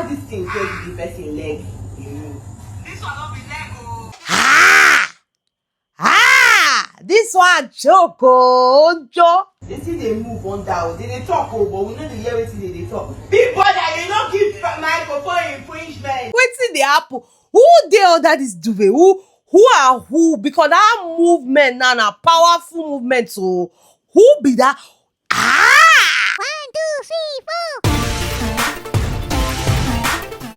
How this thing goes the person leg? This one not be leg. This one joke, oh, joke. They see they move on down. They talk, but we know the hear wetin they talk. Big brother, they don't give microphone infringement. Wetin dey happen? Who dey under this duvet? Who are who? Because that movement now na powerful movement. So who be that? 1, 2, 3, 4.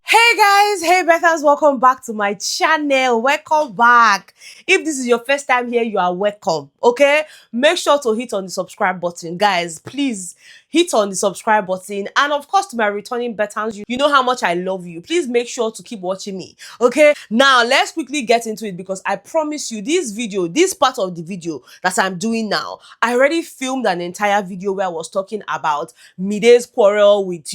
Hey guys, hey Bethans, welcome back to my channel. Welcome back. If this is your first time here, you are welcome. Okay, make sure to hit on the subscribe button, guys. Please hit on the subscribe button, and of course to my returning Bethans, you know how much I love you. Please make sure to keep watching me. Okay, now let's quickly get into it, because I promise you this part of the video that I'm doing now, I already filmed an entire video where I was talking about Mide's quarrel with,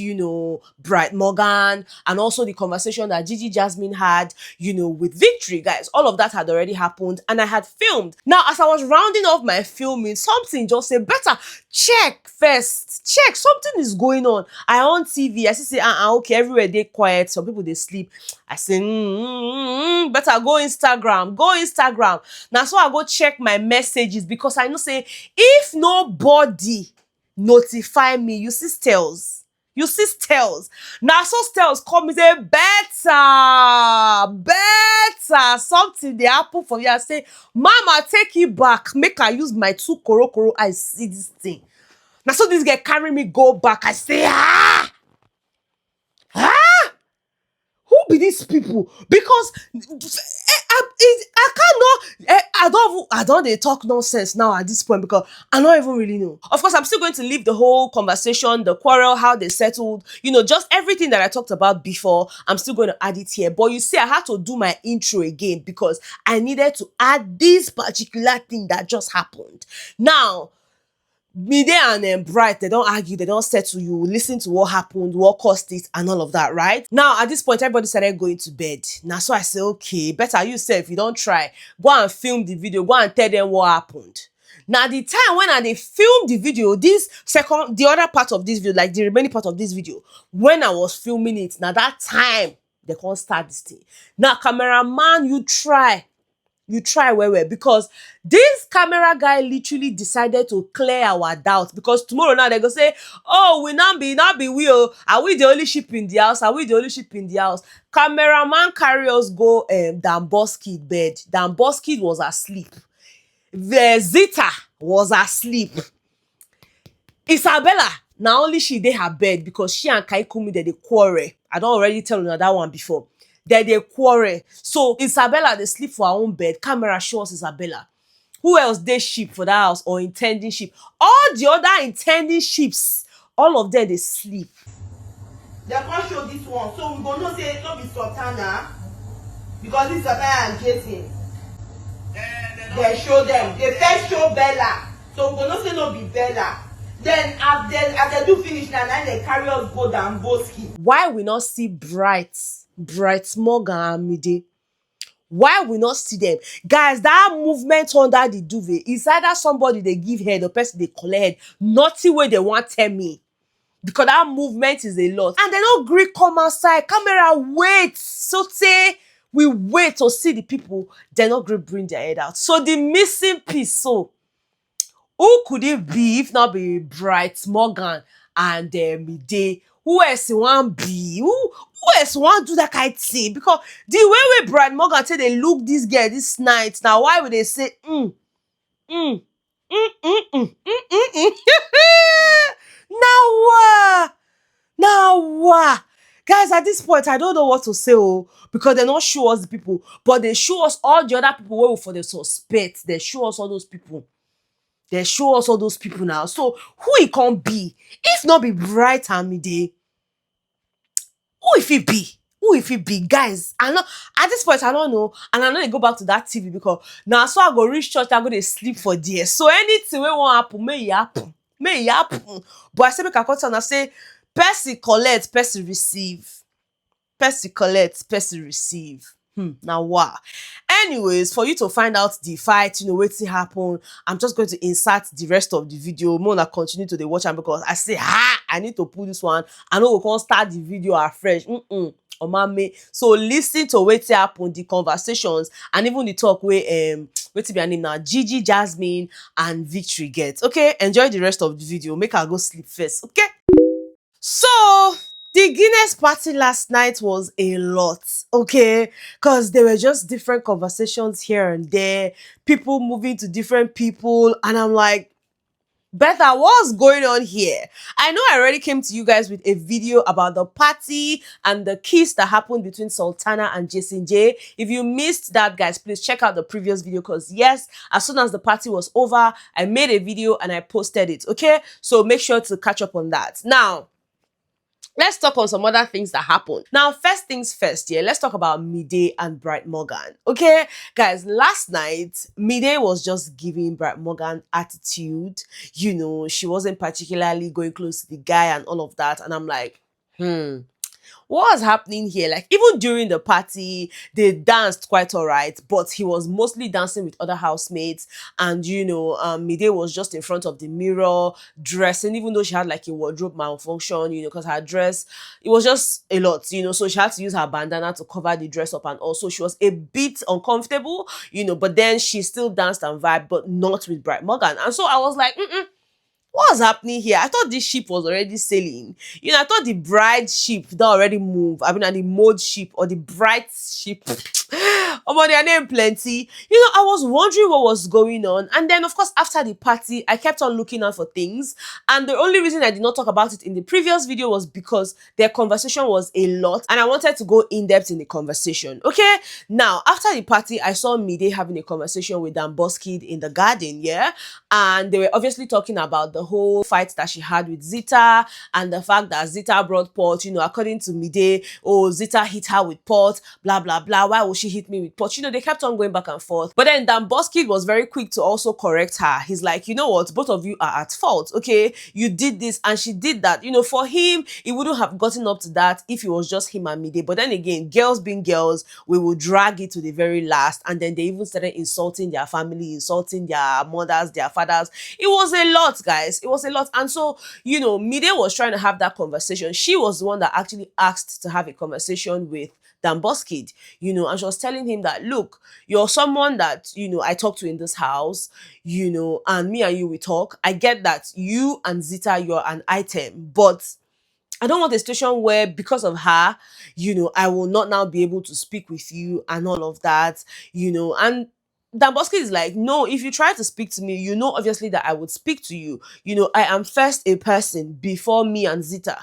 Bright Morgan, and also the conversation that Gigi Jasmine had, with Victory, guys. All of that had already happened and I had filmed. Now, as I was rounding off my filming, something just said, better check first. Check, something is going on. I on TV, I say, okay, everywhere they quiet, some people they sleep. I say, better go Instagram. Now, so I go check my messages, because I know say, if nobody notify me, you see Stels. Now, so Stels come and say, better, something they happen for you. I say, Mama, take it back. Make I use my 2 koro I see this thing. Now, so this guy carry me go back. I say, who be these people? Because I cannot. I don't they talk nonsense now at this point, because I don't even really know. Of course, I'm still going to leave the whole conversation, the quarrel, how they settled, just everything that I talked about before. I'm still going to add it here. But you see, I had to do my intro again, because I needed to add this particular thing that just happened. Now, Mide and Bright, they don't argue, they don't settle. You listen to what happened, what caused it, and all of that, right? Now, at this point, everybody started going to bed. Now, so I say, okay, better you say, if you don't try, go and film the video, go and tell them what happened. Now, the time when I filmed the video, the other part of this video, like the remaining part of this video, when I was filming it, now that time, they can't start this thing. Now, cameraman, you try well, because this camera guy literally decided to clear our doubts, because tomorrow now they go say, oh, we not be we, oh, are we the only sheep in the house? Cameraman carry us go Dan Boskid bed. Dan Boskid was asleep. The Zita was asleep. Isabella, now only she did her bed, because she and Kaikumi they quarrel. I don't already tell you that one before. They quarrel. So Isabella, they sleep for her own bed. Camera shows Isabella. Who else they sheep for that house or intending sheep? All the other intending sheeps, all of them they sleep. They can't show this one, so we gonna say it's not be Sultana, because this is Sultana and Jason. They show them. They first show Bella, so we gonna say no be Bella. Then after they do finish now, then they carry us go down Boski. Why we not see Bright Morgan and Mide? Why we not see them? Guys, that movement under the duvet is either somebody they give head or person they collect head. Nothing way they want tell me. Because that movement is a lot. And they don't agree come outside. Camera wait. So say we wait to see the people. They not agree bring their head out. So the missing piece, so who could it be if not be Bright Morgan and Mide? Who else want be? Who else want do that kind of thing? Because the way Bright Morgan say they look this girl this night, now why would they say Now what? Guys, at this point, I don't know what to say, because they not show us the people, but they show us all the other people where for the suspect. They show us all those people. They show us all those people now. So who it can be? If not be Bright and Mide, who if it be? Who if it be? Guys, I know at this point I don't know. And I know they go back to that TV, because now so I go reach church, I go to sleep for there. So anything will won't happen, may it happen. But I say make I cut on, I say, person collect, person receive. Person collect, person receive. Now wow. Anyways, for you to find out the fight, wetin happen, I'm just going to insert the rest of the video. Mona continue to the watch am because I say, I need to pull this one. I know we can't start the video afresh. Omame. So listen to wetin happen, the conversations, and even the talk where wetin be her name now, Gigi Jasmine and Victory get. Okay, enjoy the rest of the video. Make her go sleep first. Okay. So the Guinness party last night was a lot, okay? Because there were just different conversations here and there, people moving to different people, and I'm like, Betha, what's going on here? I know I already came to you guys with a video about the party and the kiss that happened between Sultana and Jason J. If you missed that, guys, please check out the previous video because yes, as soon as the party was over, I made a video and I posted it, okay? So make sure to catch up on that. Now, let's talk on some other things that happened. Now, first things first, yeah, let's talk about Mide and Bright Morgan. Okay, guys, last night, Mide was just giving Bright Morgan attitude. She wasn't particularly going close to the guy and all of that. And I'm like, what was happening here? Like, even during the party, they danced quite all right, but he was mostly dancing with other housemates. And, Mide was just in front of the mirror, dressing, even though she had like a wardrobe malfunction, because her dress, it was just a lot, so she had to use her bandana to cover the dress up. And also she was a bit uncomfortable, but then she still danced and vibed, but not with Bright Morgan. And so I was like, what's happening here? I thought this ship was already sailing. I thought the bride ship that already moved. I mean, and the mode ship or the bright ship. Oh, their name plenty. I was wondering what was going on. And then, of course, after the party, I kept on looking out for things. And the only reason I did not talk about it in the previous video was because their conversation was a lot. And I wanted to go in depth in the conversation. Okay? Now, after the party, I saw Mide having a conversation with Kid in the garden, yeah? And they were obviously talking about the whole fight that she had with Zita and the fact that Zita brought pot, according to Mide, Zita hit her with pot, blah, blah, blah. Why would she hit me with pot? They kept on going back and forth. But then Kid was very quick to also correct her. He's like, you know what? Both of you are at fault, okay? You did this and she did that. For him, he wouldn't have gotten up to that if it was just him and Mide. But then again, girls being girls, we will drag it to the very last. And then they even started insulting their family, insulting their mothers, their fathers. It was a lot, guys. It was a lot. And so, Mide was trying to have that conversation. She was the one that actually asked to have a conversation with Kid, and she was telling him that, look, you're someone that, I talk to in this house, and me and you, we talk. I get that you and Zita, you're an item, but I don't want a situation where because of her, I will not now be able to speak with you and all of that, and Kid is like, no, if you try to speak to me, obviously that I would speak to you. I am first a person before me and Zita.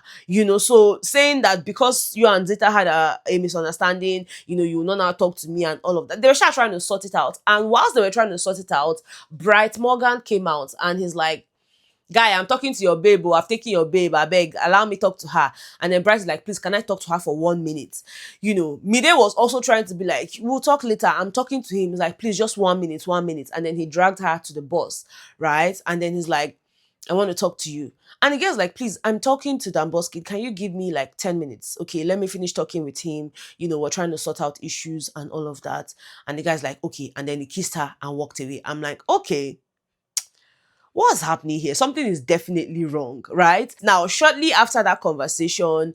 So saying that because you and Zita had a misunderstanding, you will not now talk to me and all of that. They were trying to sort it out. And whilst they were trying to sort it out, Bright Morgan came out and he's like, guy, I'm talking to your babe, I've taken your babe, I beg, allow me talk to her. And then Bryce is like, please, can I talk to her for 1 minute? Mide was also trying to be like, we'll talk later, I'm talking to him. He's like, please, just 1 minute, 1 minute. And then he dragged her to the boss, right? And then he's like, I want to talk to you. And the girl's like, please, I'm talking to Kid. Can you give me like 10 minutes? Okay, let me finish talking with him. We're trying to sort out issues and all of that. And the guy's like, okay. And then he kissed her and walked away. I'm like, okay, what's happening here? Something is definitely wrong, right? Now, shortly after that conversation,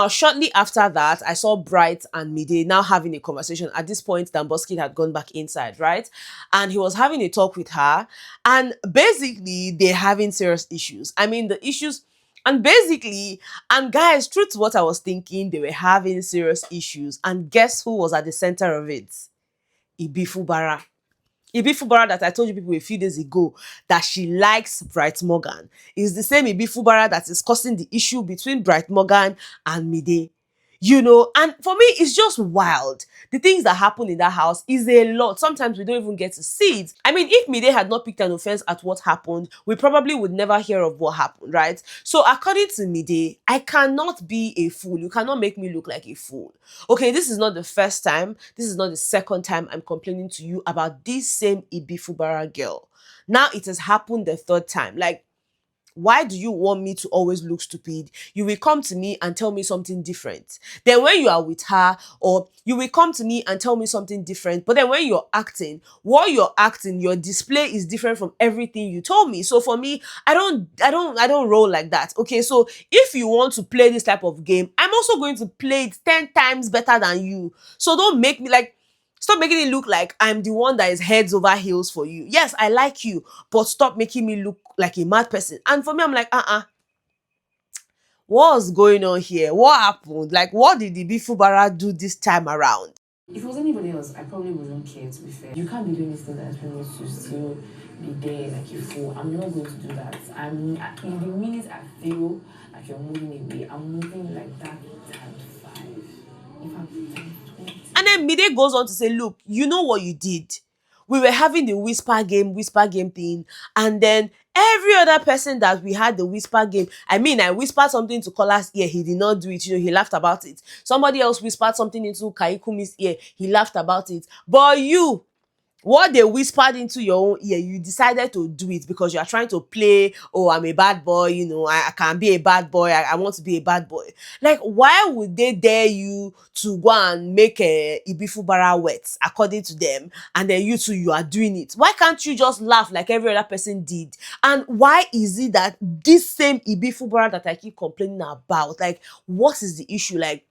shortly after that, I saw Bright and Mide now having a conversation. At this point, Kid had gone back inside, right? And he was having a talk with her. And basically, they're having serious issues. I mean, the issues... And guys, true to what I was thinking, they were having serious issues. And guess who was at the center of it? Ibifubara. Ibifubara that I told you people a few days ago that she likes Bright Morgan is the same Ibifubara that is causing the issue between Bright Morgan and Mide. And for me, it's just wild. The things that happen in that house is a lot. Sometimes we don't even get to see it. I mean, if Mide had not picked an offense at what happened, we probably would never hear of what happened, right? So according to Mide, I cannot be a fool. You cannot make me look like a fool. Okay, this is not the first time. This is not the second time I'm complaining to you about this same Ibifubara girl. Now it has happened the third time. Like, why do you want me to always look stupid? You will come to me and tell me something different. Then when you are with her, or you will come to me and tell me something different. But then when you're acting, what you're acting, your display is different from everything you told me. So for me, I don't roll like that. Okay, so if you want to play this type of game, I'm also going to play it 10 times better than you. So don't make me like, stop making it look like I'm the one that is heads over heels for you. Yes, I like you, but stop making me look like a mad person. And for me, I'm like, what's going on here? What happened? Like, what did the Ibifubara do this time around? If it was anybody else, I probably wouldn't care, to be fair. You can't be doing this thing that expect me to still be there like a fool. I'm not going to do that. In the minute I feel like you're moving away, I'm moving like that times 5. In fact, times 20. And then Mide goes on to say, look, you know what you did. We were having the whisper game thing. And then every other person that we had the whisper game, I mean, I whispered something to Kola's ear. He did not do it. He laughed about it. Somebody else whispered something into Kaikumi's ear. He laughed about it. But you, what they whispered into your own ear, you decided to do it because you are trying to play, oh, I'm a bad boy, I can be a bad boy, I want to be a bad boy. Like, why would they dare you to go and make a Ibifubara wet, according to them, and then you two, you are doing it? Why can't you just laugh like every other person did? And why is it that this same Ibifubara that I keep complaining about, like, what is the issue? Like,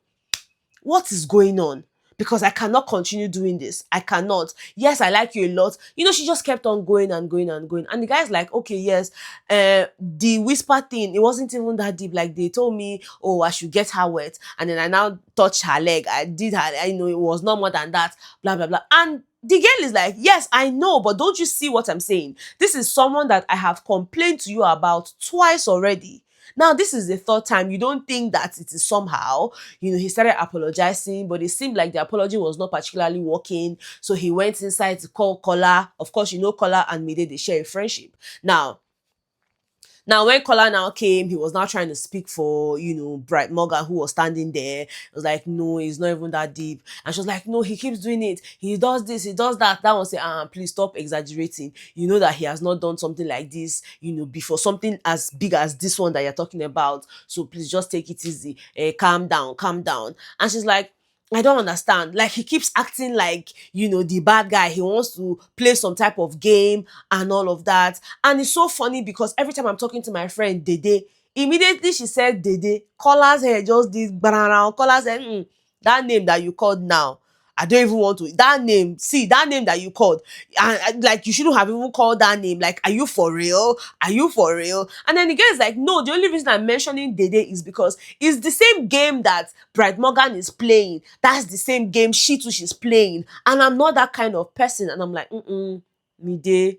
what is going on? Because I cannot continue doing this. I cannot. Yes, I like you a lot. She just kept on going and going and going. And the guy's like, okay, yes, the whisper thing, it wasn't even that deep. Like, they told me, oh, I should get her wet. And then I now touched her leg. I did her, it was not more than that, blah, blah, blah. And the girl is like, yes, I know, but don't you see what I'm saying? This is someone that I have complained to you about twice already. Now, this is the third time. You don't think that it is somehow, he started apologizing, but it seemed like the apology was not particularly working. So he went inside to call Kola. Of course, Kola and Mide, they share a friendship. Now, when Kola now came, he was now trying to speak for, Bright Morgan, who was standing there. It was like, no, it's not even that deep. And she was like, no, he keeps doing it. He does this, he does that. That one said, please stop exaggerating. You know that he has not done something like this, before, something as big as this one that you're talking about. So please just take it easy. Calm down, calm down. And she's like, I don't understand. Like, he keeps acting like, the bad guy. He wants to play some type of game and all of that. And it's so funny because every time I'm talking to my friend, Dede, immediately she said Dede, Kola's hair just did banana. Kola said, that name that you called now, I don't even want to. That name that you called. And like, you shouldn't have even called that name. Like, are you for real? Are you for real? And then the guy is like, no, the only reason I'm mentioning Dede is because it's the same game that Bright Morgan is playing. That's the same game she's playing. And I'm not that kind of person. And I'm like, Mide,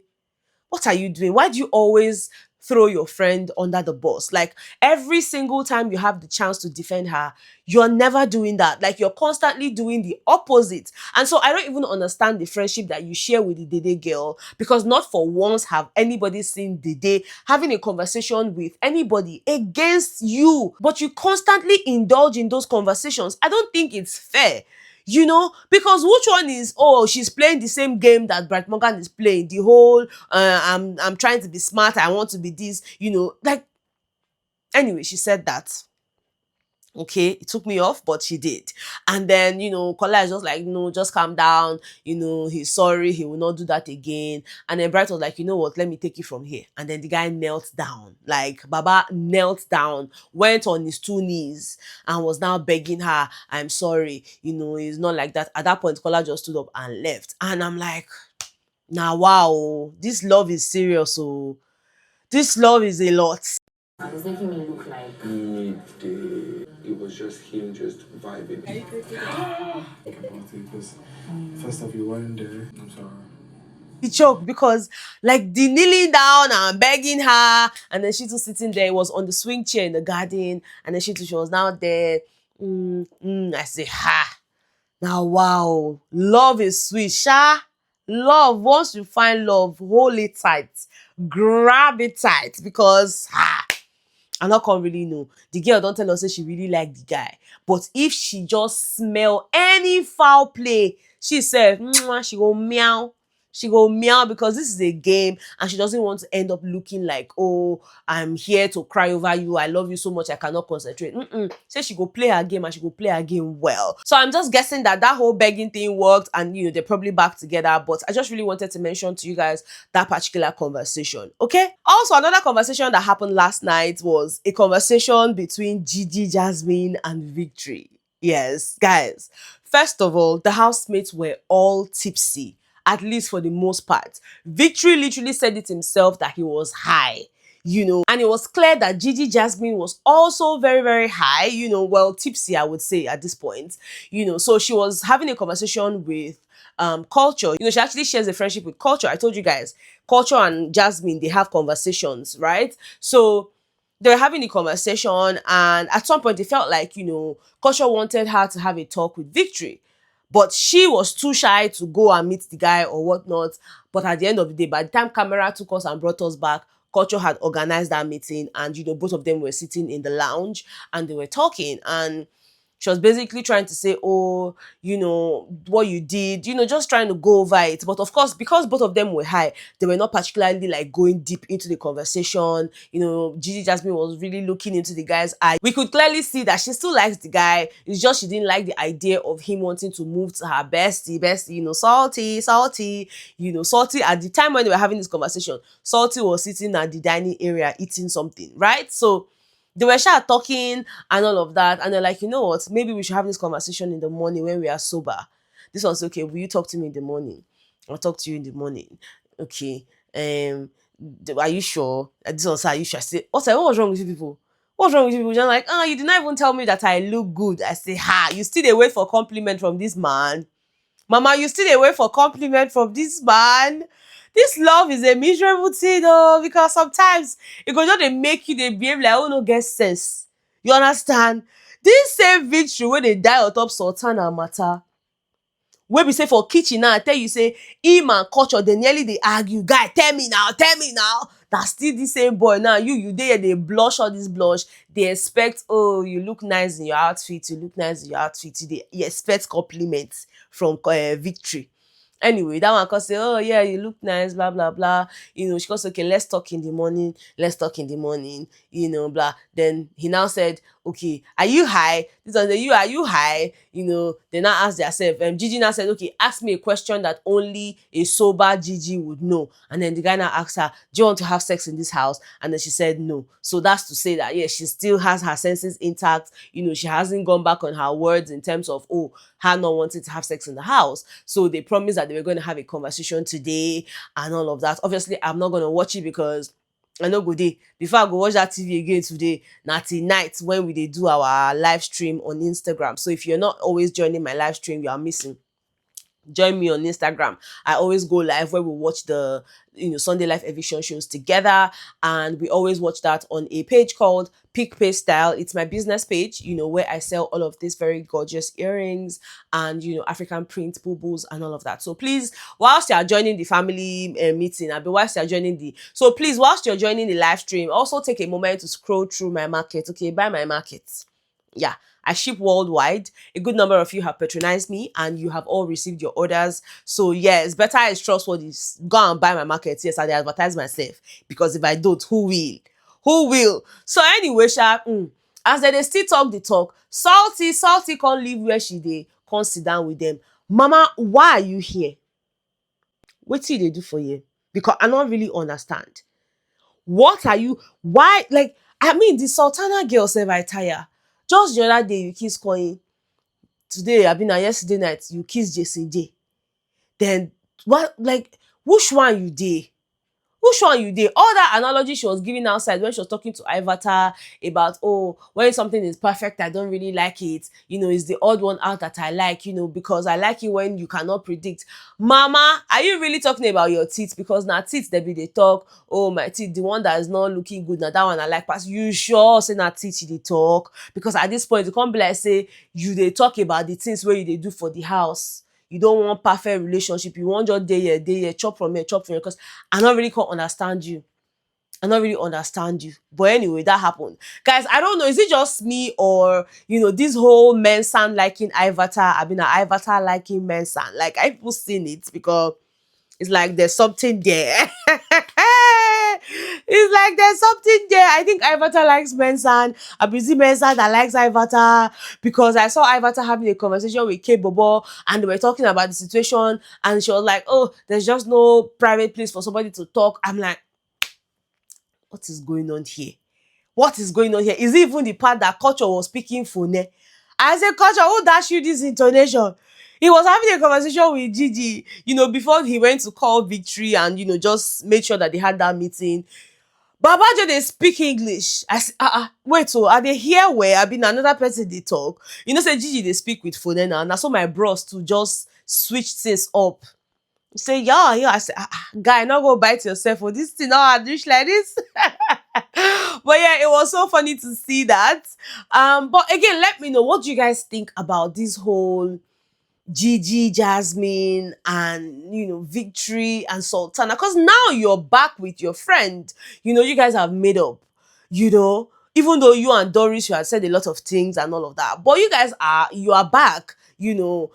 what are you doing? Why do you always throw your friend under the bus? Like, every single time you have the chance to defend her, you're never doing that. Like, you're constantly doing the opposite. And so I don't even understand the friendship that you share with the Dede girl, because not for once have anybody seen Dede having a conversation with anybody against you, but you constantly indulge in those conversations. I don't think it's fair. Because which one is, oh, she's playing the same game that Bright Morgan is playing, the whole I'm trying to be smart, I want to be this, like, anyway, she said that. Okay, it took me off, but she did. And then, Kola is just like, no, just calm down. He's sorry. He will not do that again. And then Bright was like, you know what? Let me take you from here. And then the guy knelt down. Like, Baba knelt down, went on his 2 knees and was now begging her, I'm sorry. It's not like that. At that point, Kola just stood up and left. And I'm like, now, wow, this love is serious. So this love is a lot. And it's making me look like Midday. It was just him just vibing. Think about it, because first off, you weren't there. I'm sorry. He choked because, like, the kneeling down and begging her, and then she too sitting there, was on the swing chair in the garden, and then she was now there. I say, ha. Now, wow, love is sweet, sha. Love, once you find love, hold it tight, grab it tight, because I not can really know. The girl don't tell us that she really like the guy. But if she just smell any foul play, she said, she go meow. She go meow because this is a game and she doesn't want to end up looking like, oh, I'm here to cry over you. I love you so much I cannot concentrate. Say she go play her game and she go play her game well. So I'm just guessing that whole begging thing worked and they're probably back together. But I just really wanted to mention to you guys that particular conversation. Okay. Also, another conversation that happened last night was a conversation between Gigi Jasmine and Victory. Yes, guys. First of all, the housemates were all tipsy, at least for the most part. Victory literally said it himself that he was high, and it was clear that Gigi Jasmine was also very, very high, well, tipsy, I would say at this point, so she was having a conversation with Culture. She actually shares a friendship with Culture. I told you guys, Culture and Jasmine, they have conversations, right? So they were having a conversation, and at some point, they felt like, Culture wanted her to have a talk with Victory. But she was too shy to go and meet the guy or whatnot. But at the end of the day, by the time camera took us and brought us back, Culture had organized that meeting, and both of them were sitting in the lounge and they were talking, and she was basically trying to say, oh, what you did, just trying to go over it. But of course, because both of them were high, they were not particularly like going deep into the conversation. Gigi Jasmine was really looking into the guy's eye. We could clearly see that she still likes the guy. It's just she didn't like the idea of him wanting to move to her bestie, salty. Salty at the time when they were having this conversation, Salty was sitting at the dining area eating something, right? So they were talking and all of that, and they're like, you know what, maybe we should have this conversation in the morning when we are sober. This one's okay, will you talk to me in the morning? I'll talk to you in the morning. Okay. Are you sure? This one's, are you sure? I say, what was wrong with you people? What's wrong with you people? You're like, you did not even tell me that I look good. I say, you still dey wait for compliment from this man? Mama, you still dey wait for compliment from this man? This love is a miserable thing, because sometimes it go just dey make you dey behave like no get sense. You understand? This same Victory wey dey die on top Sultana matter, wey be say for kitchen now, I tell you say him and Culture dey nearly dey argue. Guy, tell me now. Na still the same boy now. You dey here dey blush all this blush. They expect, oh, you look nice in your outfit. You expect compliments from Victory. Anyway, that one can say, oh yeah, you look nice, blah blah blah. She goes, okay, let's talk in the morning. Blah. Then he now said, okay, are you high? This one, are you high? They now ask themselves. Gigi now said, okay, ask me a question that only a sober Gigi would know. And then the guy now asked her, do you want to have sex in this house? And then she said no. So that's to say that, yeah, she still has her senses intact. She hasn't gone back on her words in terms of, her not wanting to have sex in the house. So they promised that they were going to have a conversation today and all of that. Obviously, I'm not going to watch it because I know good day. Before I go watch that TV again today, na till night when we dey do our live stream on Instagram. So if you're not always joining my live stream, you are missing. Join me on Instagram. I always go live where we watch the Sunday Live Eviction shows together, and we always watch that on a page called Pick Pay Style. It's my business page, where I sell all of these very gorgeous earrings and African print boo-boos and all of that. So please, whilst you are joining the family meeting, whilst you're joining the live stream, also take a moment to scroll through my market. Okay, buy my market. Yeah, I ship worldwide. A good number of you have patronized me and you have all received your orders. So yes, better is trustworthy. Go and buy my market. Yes, I advertise myself, because if I don't, who will? So anyway, as they still talk the talk, Salty can't leave where she dey, can't sit down with them. Mama, why are you here? What did they do for you? Because I don't really understand. What are you? Why? Like, the Sultana girl said I tire. Just the other day, you kiss Coin. Today, yesterday night, you kiss JCJ. Then, what, like, which one you did? All that analogy she was giving outside when she was talking to Ivata about, when something is perfect, I don't really like it. It's the odd one out that I like, because I like it when you cannot predict. Mama, are you really talking about your teeth? Because now teeth, they talk, my teeth, the one that is not looking good, now that one I like. But you sure say na teeth you dey talk? Because at this point, you can't be like, say, you they talk about the things where you they do for the house. You don't want perfect relationship. You want just day here, chop from here, because I don't really understand you. But anyway, that happened. Guys, I don't know, is it just me or, this whole men sound liking Ivata? Ivata liking men sound. Like, I people seen it because It's like there's something there. It's like there's something there. I think Ivata likes Mensan. A busy Mensan that likes Ivata, because I saw Ivata having a conversation with K Bobo and they were talking about the situation, and she was like, oh, there's just no private place for somebody to talk. I'm like, what is going on here? What is going on here? Is it even the part that Culture was speaking for? I said, Culture, who dashed you this intonation? He was having a conversation with Gigi, before he went to call Victory and, just made sure that they had that meeting. Babajo, they speak English. I said, wait, so are they here where I been another person they talk? Say Gigi, they speak with phone now. And that's all my bros to just switch things up. Say, yeah. I said, guy, not go bite yourself for this thing. Now I dish like this. But yeah, it was so funny to see that. But again, let me know, what do you guys think about this whole Gigi, Jasmine, and Victory and Sultana? Because now you're back with your friend. You guys have made up. Even though you and Doris, you had said a lot of things and all of that, but you are back.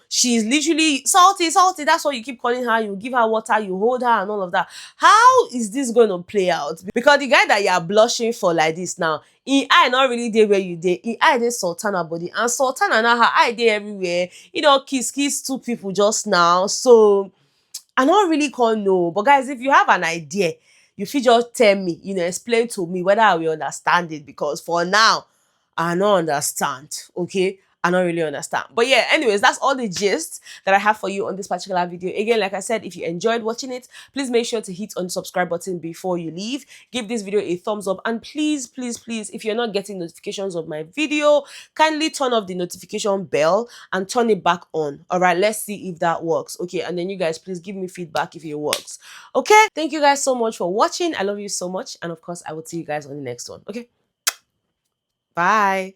She's literally salty. That's what you keep calling her. You give her water, you hold her, and all of that. How is this going to play out? Because the guy that you are blushing for like this now, he eye not really there where you there. He eye there Sultana body, and Sultana now her eye there everywhere. Kiss two people just now. So I don't really can't know. But guys, if you have an idea, you feel just tell me, explain to me whether I will understand it, because for now, I don't understand. Okay? I don't really understand. But yeah, anyways, that's all the gist that I have for you on this particular video. Again, like I said, if you enjoyed watching it, please make sure to hit on the subscribe button before you leave. Give this video a thumbs up, and please, if you're not getting notifications of my video, kindly turn off the notification bell and turn it back on. All right, let's see if that works. Okay, and then you guys, please give me feedback if it works. Okay, thank you guys so much for watching. I love you so much, and of course, I will see you guys on the next one. Okay, bye.